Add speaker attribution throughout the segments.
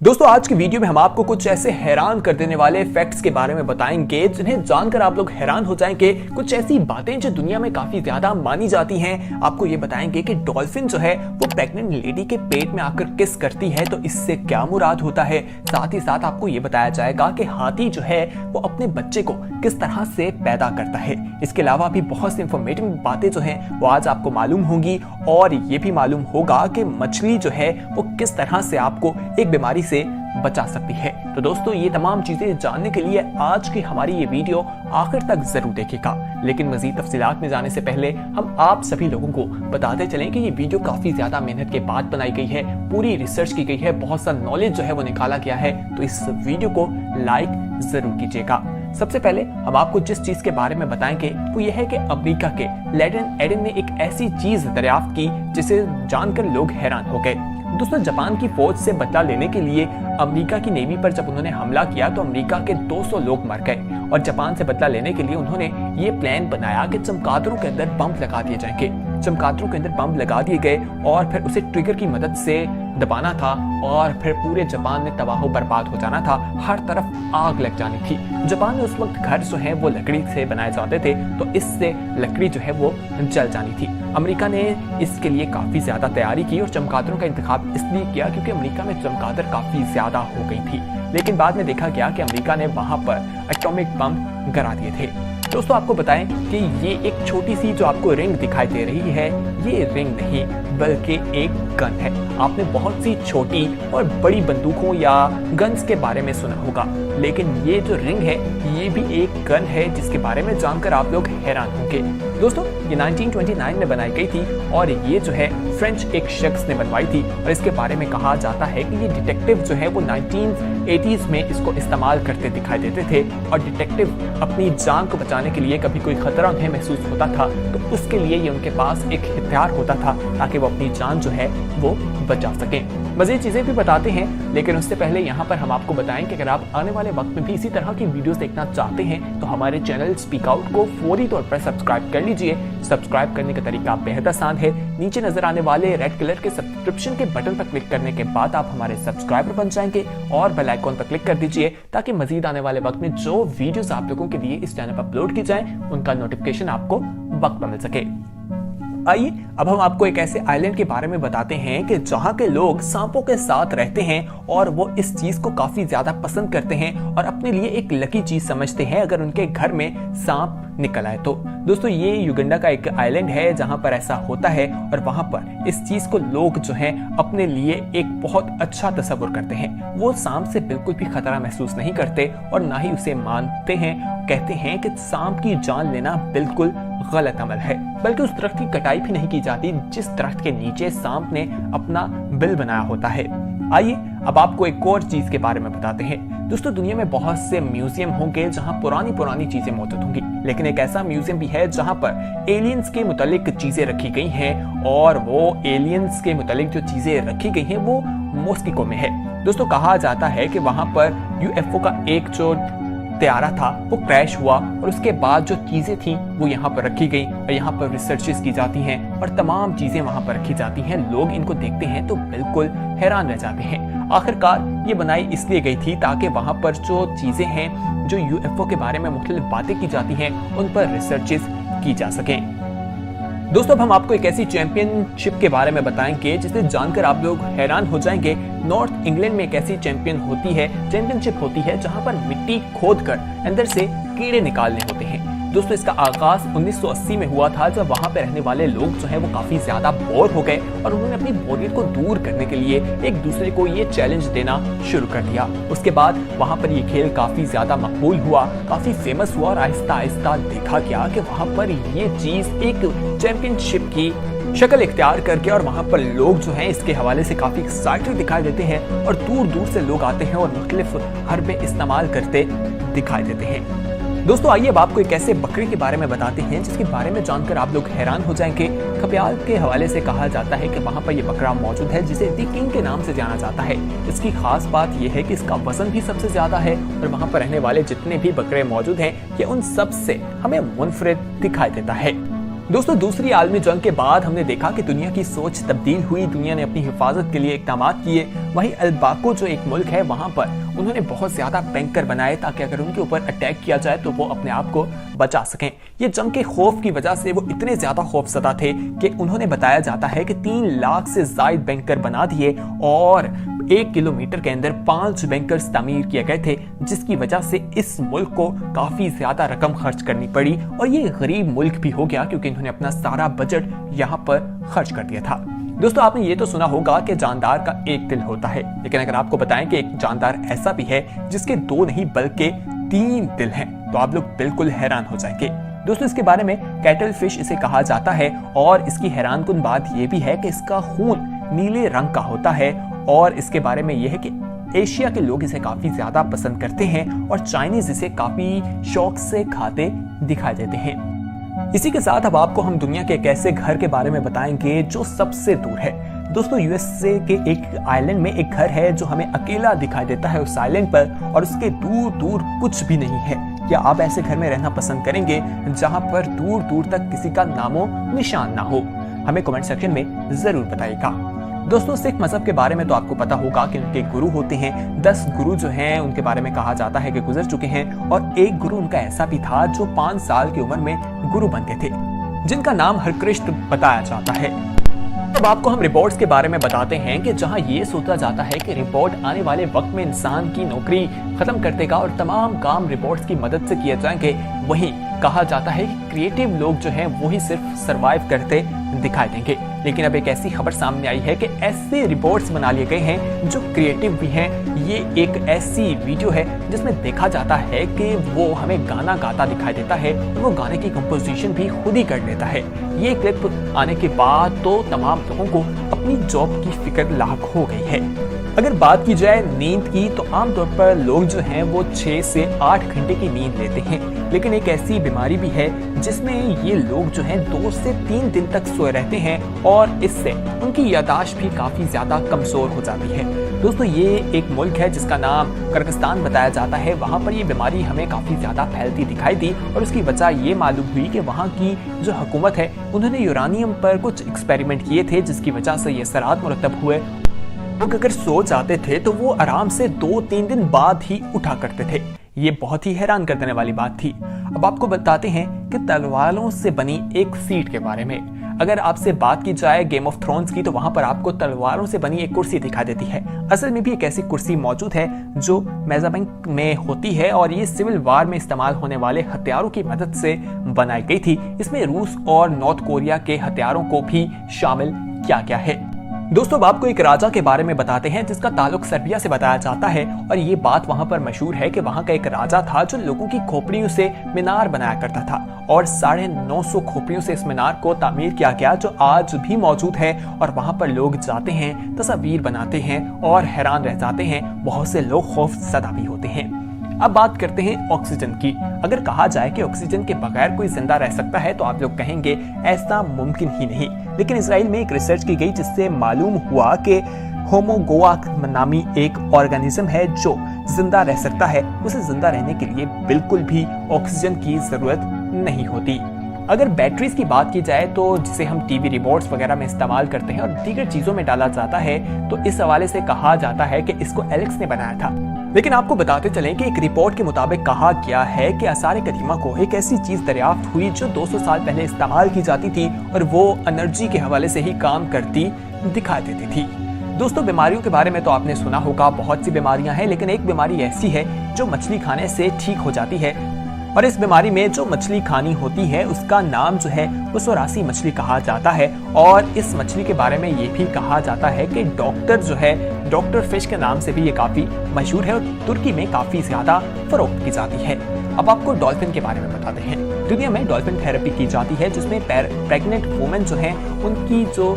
Speaker 1: दोस्तों आज की वीडियो में हम आपको कुछ ऐसे हैरान कर देने वाले फैक्ट्स के बारे में बताएंगे जिन्हें जानकर आप लोग हैरान हो जाएंगे। कुछ ऐसी बातें जो दुनिया में काफी ज्यादा मानी जाती हैं। आपको ये बताएंगे कि डॉल्फिन जो है वो प्रेग्नेंट लेडी के पेट में आकर किस करती है तो इससे क्या मुराद होता है। साथ ही साथ आपको ये बताया जाएगा कि हाथी जो है वो अपने बच्चे को किस तरह से पैदा करता है। इसके अलावा भी बहुत सी इंफॉर्मेटिव बातें जो हैं वो आज आपको मालूम होंगी और ये भी मालूम होगा कि मछली जो है वो किस तरह से आपको एक बीमारी से बचा सकती है। तो दोस्तों ये तमाम चीजें जानने के लिए आज की हमारी ये वीडियो आखिर तक जरूर देखेगा। लेकिन मजीद तफसीलात में जाने से पहले हम आप सभी लोगों को बताते चलें कि ये वीडियो काफी ज्यादा मेहनत के बाद बनाई गई है, पूरी रिसर्च की गई है, बहुत सा नॉलेज जो है वो निकाला गया है। तो इस वीडियो को लाइक जरूर कीजिएगा। सबसे पहले हम आपको जिस चीज के बारे में बताएंगे वो यह है कि अमेरिका के लेडेन एडन ने एक ऐसी चीज दरियाफ्त की जिसे जानकर लोग हैरान हो गए। दोस्तों जापान की फौज से बदला लेने के लिए अमेरिका की नेवी पर जब उन्होंने हमला किया तो अमेरिका के 200 लोग मर गए और जापान से बदला लेने के लिए उन्होंने ये प्लान बनाया कि चमगादड़ों के अंदर बम लगा दिए जाएंगे। चमगादड़ों के अंदर बम लगा दिए गए और फिर उसे ट्रिगर की मदद से दबाना था और फिर पूरे जापान में तबाह बर्बाद हो जाना था, हर तरफ आग लग जानी थी। जापान में उस वक्त घर जो है वो लकड़ी से बनाए जाते थे तो इससे लकड़ी जो है वो जल जानी थी। अमेरिका ने इसके लिए काफी ज्यादा तैयारी की और चमगादड़ों का इंतखाब इसलिए किया क्योंकि अमेरिका में चमगादड़ काफी ज्यादा हो गई थी। लेकिन बाद में देखा गया कि अमेरिका ने वहां पर एटॉमिक बम गिरा दिए थे। दोस्तों आपको बताएं कि ये एक छोटी सी जो आपको रिंग दिखाई दे रही है ये रिंग नहीं बल्कि एक गन है। आपने बहुत सी छोटी और बड़ी बंदूकों या गन्स के बारे में सुना होगा, लेकिन ये जो रिंग है ये भी एक गन है जिसके बारे में जानकर आप लोग हैरान होंगे। दोस्तों ये 1929 में बनाई गई थी और ये जो है फ्रेंच एक शख्स ने बनवाई थी और इसके बारे में कहा जाता है कि ये डिटेक्टिव जो है वो 1980s में इसको इस्तेमाल करते दिखाई देते थे और डिटेक्टिव अपनी जान को बचाने के लिए कभी कोई खतरा उन्हें महसूस होता था तो उसके लिए ये उनके पास एक हथियार होता था ताकि वो अपनी जान जो है वो बचा सके। मज़ीद चीजें भी बताते हैं, लेकिन उससे पहले यहाँ पर हम आपको बताएं कि अगर आप आने वाले वक्त में भी इसी तरह की वीडियोस देखना चाहते हैं तो हमारे चैनल स्पीक आउट को फौरी तौर पर सब्सक्राइब कर लीजिए। सब्सक्राइब करने का तरीका बेहद आसान है। नीचे नजर आने वाले रेड कलर के सब्सक्रिप्शन के बटन पर क्लिक करने के बाद आप हमारे सब्सक्राइबर बन जाएंगे और बेल आइकॉन पर क्लिक कर दीजिए ताकि मजीद आने वाले वक्त में जो वीडियोस आप लोगों के लिए इस चैनल पर अपलोड की जाए उनका नोटिफिकेशन आपको वक्त पर मिल सके। आइए अब हम आपको एक ऐसे आइलैंड के बारे में बताते हैं कि जहां के लोग सांपों के साथ रहते हैं और वो इस चीज को काफी ज्यादा पसंद करते हैं और अपने लिए एक लकी चीज समझते हैं अगर उनके घर में सांप निकल आए तो। दोस्तों ये युगांडा का एक आइलैंड है जहां पर ऐसा होता है और वहां पर इस चीज को लोग जो हैं अपने लिए एक बहुत अच्छा तस्वुर करते हैं। वो सांप से बिल्कुल भी खतरा महसूस नहीं करते और ना ही उसे मानते हैं। कहते हैं कि सांप की जान लेना बिल्कुल गलत अमल है, बल्कि उस दरख्त की कटाई भी नहीं की जाती जिस दरख्त के नीचे सांप ने अपना बिल बनाया होता है। आइए अब आपको एक और चीज के बारे में बताते हैं। दोस्तों दुनिया में बहुत से म्यूजियम होंगे जहां पुरानी चीजें मौजूद होंगी, लेकिन एक ऐसा म्यूजियम भी है जहां पर एलियंस के मुतालिक चीजें रखी गई हैं और वो एलियंस के मुतालिक जो चीजें रखी गई हैं वो मॉस्को में है। दोस्तों कहा जाता है कि वहां पर यूएफओ का एक जो त्यारा था वो क्रैश हुआ और उसके बाद जो चीजें थी वो यहाँ पर रखी गई और यहाँ पर रिसर्चेस की जाती हैं और तमाम चीजें वहाँ पर रखी जाती हैं। लोग इनको देखते हैं तो बिल्कुल हैरान रह जाते हैं। आखिरकार ये बनाई इसलिए गई थी ताकि वहाँ पर जो चीजें हैं जो यूएफओ के बारे में मुख्तलिफ बातें की जाती हैं उन पर रिसर्चेस की जा सके। दोस्तों अब हम आपको एक ऐसी चैंपियनशिप के बारे में बताएंगे जिसे जानकर आप लोग हैरान हो जाएंगे। नॉर्थ इंग्लैंड में एक ऐसी चैंपियनशिप होती है जहां पर मिट्टी खोदकर अंदर से कीड़े निकालने होते हैं। दोस्तों इसका आगाज 1980 में हुआ था जब वहां पे रहने वाले लोग जो हैं वो काफी ज्यादा बोर हो गए और उन्होंने अपनी बोरियत को दूर करने के लिए एक दूसरे को ये चैलेंज देना शुरू कर दिया। उसके बाद वहां पर ये खेल काफी ज्यादा मकबूल हुआ, काफी फेमस हुआ और आहिस्ता आहिस्ता देखा गया कि वहां पर ये चीज एक चैंपियनशिप की शक्ल इख्तियार करके और वहां पर लोग जो हैं इसके हवाले से काफी एक्साइटेड दिखाई देते हैं और दूर दूर से लोग आते हैं और मुख्तलिफ हरबे इस्तेमाल करते दिखाई देते हैं। दोस्तों आइए अब आपको एक ऐसे बकरे के बारे में बताते हैं जिसके बारे में जानकर आप लोग हैरान हो जाएंगे। खप्याल के हवाले से कहा जाता है कि वहां पर यह बकरा मौजूद है जिसे दी किंग के नाम से जाना जाता है। इसकी खास बात यह है कि इसका वजन भी सबसे ज्यादा है और वहां पर रहने वाले जितने भी बकरे मौजूद हैं ये उन सब से हमें मुनफरिद दिखाई देता है। दोस्तों दूसरी आलमी जंग के बाद हमने देखा कि दुनिया की सोच तब्दील हुई, दुनिया ने अपनी हिफाजत के लिए इक़दाम किए। वहीं अल्बाको जो एक मुल्क है वहां पर उन्होंने बहुत ज्यादा बैंकर बनाए ताकि अगर उनके ऊपर अटैक किया जाए तो वो अपने आप को बचा सकें। ये जंग के खौफ की वजह से वो इतने ज्यादा खौफजदा थे कि उन्होंने बताया जाता है कि 3 लाख से ज्यादा बैंकर बना दिए और 1 किलोमीटर के अंदर 5 बैंकर्स तामीर किए गए थे, जिसकी वजह से इस मुल्क को काफी ज्यादा रकम खर्च करनी पड़ी और ये गरीब मुल्क भी हो गया क्योंकि इन्होंने अपना सारा बजट यहाँ पर खर्च कर दिया था। दोस्तों आपने ये तो सुना होगा कि जानदार का एक दिल होता है, लेकिन अगर आपको बताएं कि एक जानदार ऐसा भी है जिसके 2 नहीं बल्कि 3 दिल हैं, तो आप लोग बिल्कुल हैरान हो जाएंगे। दोस्तों इसके बारे में कैटल फिश इसे कहा जाता है और इसकी हैरानकुन बात यह भी है कि इसका खून नीले रंग का होता है और इसके बारे में यह है कि एशिया के लोग इसे काफी ज्यादा पसंद करते हैं और चाइनीज इसे काफी शौक से खाते दिखाई देते हैं। इसी के साथ अब आपको हम दुनिया के एक ऐसे घर के बारे में बताएंगे जो सबसे दूर है। दोस्तों यूएसए के एक आइलैंड में एक घर है जो हमें अकेला दिखाई देता है उस आइलैंड पर और उसके दूर दूर कुछ भी नहीं है। क्या आप ऐसे घर में रहना पसंद करेंगे जहां पर दूर दूर तक किसी का नामो निशान ना हो? हमें कमेंट सेक्शन में जरूर बताइएगा। दोस्तों सिख मजहब के बारे में तो आपको पता होगा कि उनके गुरु होते हैं। 10 गुरु जो हैं उनके बारे में कहा जाता है कि गुजर चुके हैं और एक गुरु उनका ऐसा भी था जो 5 साल की उम्र में गुरु बन गए थे, जिनका नाम हरकृष्ण बताया जाता है। अब आपको हम रिपोर्ट्स के बारे में बताते हैं कि जहां ये सोचा जाता है कि रिपोर्ट आने वाले वक्त में इंसान की नौकरी खत्म कर देगा और तमाम काम रिपोर्ट्स की मदद से किए जाएंगे, वहीं कहा जाता है कि क्रिएटिव लोग जो हैं वो ही सिर्फ सरवाइव करते दिखाई देंगे। लेकिन अब एक ऐसी खबर सामने आई है कि ऐसे रिपोर्ट्स बना लिए गए हैं जो क्रिएटिव भी हैं। ये एक ऐसी वीडियो है जिसमें देखा जाता है कि वो हमें गाना गाता दिखाई देता है और वो गाने की कंपोजिशन भी खुद ही कर लेता है। ये क्लिप आने के बाद तो तमाम लोगों को अपनी जॉब की फिक्र लाख हो गई है। अगर बात की जाए नींद की तो आमतौर पर लोग जो हैं वो 6 से 8 घंटे की नींद लेते हैं, लेकिन एक ऐसी बीमारी भी है जिसमें ये लोग जो हैं 2 से 3 दिन तक सोए रहते हैं और इससे उनकी याददाश्त भी काफी ज्यादा कमजोर हो जाती है। दोस्तों ये एक मुल्क है जिसका नाम किर्गिस्तान बताया जाता है। वहाँ पर ये बीमारी हमें काफी ज्यादा फैलती दिखाई दी और उसकी वजह ये मालूम हुई कि वहाँ की जो हुकूमत है उन्होंने यूरानियम पर कुछ एक्सपेरिमेंट किए थे, जिसकी वजह से ये असरात मुरतब हुए। लोग अगर सो जाते थे तो वो आराम से 2-3 दिन बाद ही उठा करते थे। ये बहुत ही हैरान कर देने वाली बात थी। अब आपको बताते हैं कि तलवारों से बनी एक सीट के बारे में। अगर आपसे बात की जाए गेम ऑफ थ्रोन्स की तो वहां पर आपको तलवारों से बनी एक कुर्सी दिखाई देती है। असल में भी एक ऐसी कुर्सी मौजूद है जो मेजाबैंक में होती है और ये सिविल वार में इस्तेमाल होने वाले हथियारों की मदद से बनाई गई थी। इसमें रूस और नॉर्थ कोरिया के हथियारों को भी शामिल किया गया है। दोस्तों अब आपको एक राजा के बारे में बताते हैं जिसका ताल्लुक सर्बिया से बताया जाता है और ये बात वहां पर मशहूर है कि वहां का एक राजा था जो लोगों की खोपड़ियों से मीनार बनाया करता था और 950 खोपड़ियों से इस मीनार को तामीर किया गया जो आज भी मौजूद है और वहां पर लोग जाते हैं, तस्वीर बनाते हैं और हैरान रह जाते हैं। बहुत से लोग खौफजदा भी होते हैं। अब बात करते हैं ऑक्सीजन की। अगर कहा जाए कि ऑक्सीजन के बगैर कोई जिंदा रह सकता है तो आप लोग कहेंगे ऐसा मुमकिन ही नहीं, लेकिन इजराइल में एक रिसर्च की गई जिससे मालूम हुआ कि होमोगोआ नामी एक ऑर्गेनिज्म है जो जिंदा रह सकता है। उसे जिंदा रहने के लिए बिल्कुल भी ऑक्सीजन की जरूरत नहीं होती। अगर बैटरीज की बात की जाए तो जिसे हम टीवी रिमोट्स वगैरह में इस्तेमाल करते हैं और दीगर चीजों में डाला जाता है, तो इस हवाले से कहा जाता है कि इसको एलेक्स ने बनाया था। लेकिन आपको बताते चलें कि एक रिपोर्ट के मुताबिक कहा गया है कि आसार कदीमा को एक ऐसी चीज दरियाफ्त हुई जो 200 साल पहले इस्तेमाल की जाती थी और वो एनर्जी के हवाले से ही काम करती दिखाई देती थी। दोस्तों बीमारियों के बारे में तो आपने सुना होगा, बहुत सी बीमारियां हैं, लेकिन एक बीमारी ऐसी है जो मछली खाने से ठीक हो जाती है और इस बीमारी में जो मछली खानी होती है उसका नाम जो है वो सोरासी मछली कहा जाता है। और इस मछली के बारे में ये भी कहा जाता है कि डॉक्टर जो है डॉक्टर फिश के नाम से भी ये काफी मशहूर है और तुर्की में काफी ज्यादा फरोख्त की जाती है। अब आपको डॉल्फिन के बारे में बताते हैं। दुनिया में डॉल्फिन थेरेपी की जाती है जिसमें प्रेग्नेंट वुमेन जो है उनकी जो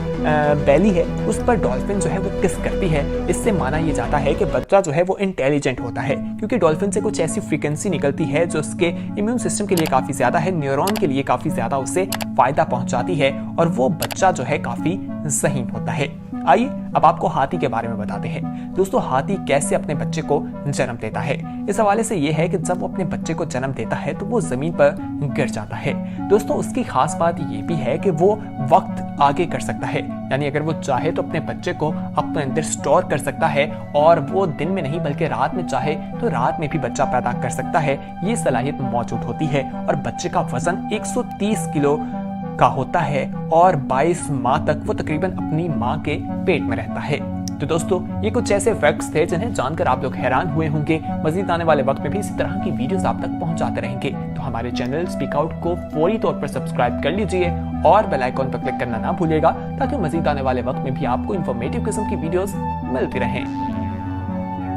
Speaker 1: बेली है उस पर डॉल्फिन जो है वो किस करती है। इससे माना यह जाता है कि बच्चा जो है वो इंटेलिजेंट होता है क्योंकि डॉल्फिन से कुछ ऐसी फ्रीक्वेंसी निकलती है जो उसके इम्यून सिस्टम के लिए काफी ज्यादा है, न्यूरॉन के लिए काफी ज्यादा उसे फायदा पहुंचाती है और वो बच्चा जो है काफी ज़हीन होता है। आइए अब आपको हाथी के बारे में बताते हैं। दोस्तों, हाथी कैसे अपने बच्चे को जन्म देता है? इस हवाले से ये है कि जब वो अपने बच्चे को जन्म देता है तो वो जमीन पर गिर जाता है। दोस्तों, उसकी खास बात ये भी है कि वो वक्त आगे कर सकता है, यानी अगर वो चाहे तो अपने बच्चे को अपने अंदर स्टोर कर सकता है और वो दिन में नहीं बल्कि रात में चाहे तो रात में भी बच्चा पैदा कर सकता है। ये सलाहियत मौजूद होती है और बच्चे का वजन 130 किलो का होता है और 22 माह तक वो तकरीबन अपनी माँ के पेट में रहता है। तो दोस्तों, ये कुछ ऐसे फैक्ट्स थे जिन्हें जानकर आप लोग हैरान हुए होंगे। मजीद आने वाले वक्त में भी इसी तरह की वीडियोस आप तक पहुंचाते रहेंगे, तो हमारे चैनल स्पीक आउट को फौरी तौर पर सब्सक्राइब कर लीजिए और बेल आइकॉन पर क्लिक करना ना भूलिएगा, ताकि मजीद आने वाले वक्त में भी आपको इंफॉर्मेटिव किस्म की वीडियोस मिलती रहें।